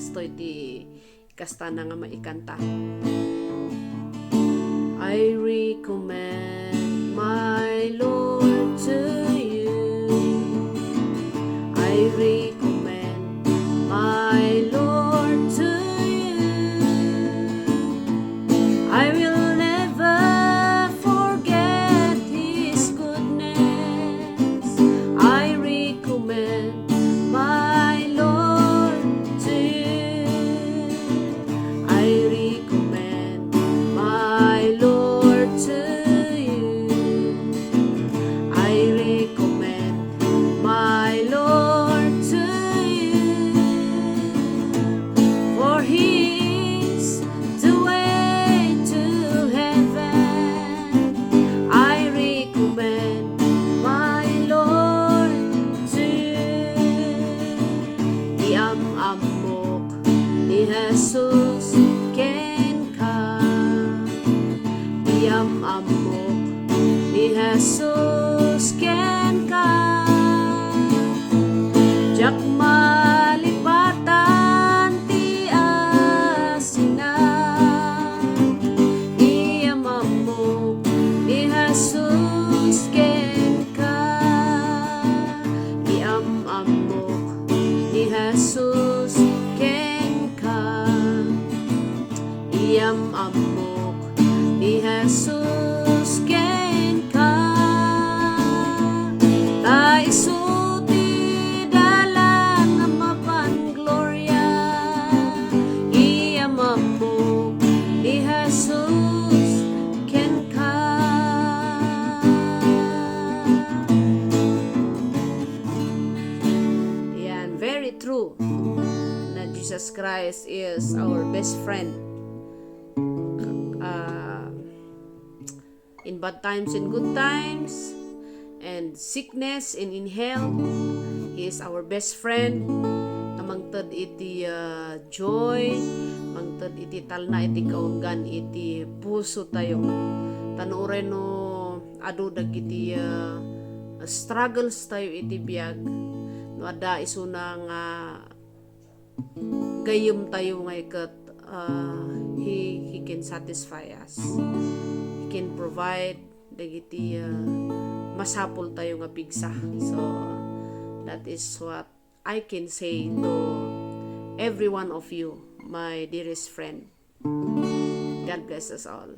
Kasto iti kasta na nga maikanta. I recommend my Lord to you. I recommend my Lord to you. I will never forget His goodness. I recommend my Lord to you. I recommend my Lord to you. I recommend my Lord to you. For He is the way to heaven. I recommend my Lord to you. Amok ni Hesus Kenca. Amok ni Hesus Kenca. Jak malipatan ti asina. Amok ni Hesus Kenca. Amok ni Hesus Kenca. Amok ni Hesus Kenca. Ta isuti dalang mapan gloria. Amok ni Hesus Kenca. Yan, very true na Jesus Christ is our best friend. In bad times and good times, and sickness and in health, He is our best friend. Mangted iti joy, mangted iti talna iti kaunggan iti puso tayo. Tanuren no adu dagiti struggles tayo iti biag. No ada isuna nga gayum tayo nga ikat he can satisfy us. Can provide dagiti masapol tayo nga pigsa. So that is what I can say to every one of you, my dearest friend. God bless us all.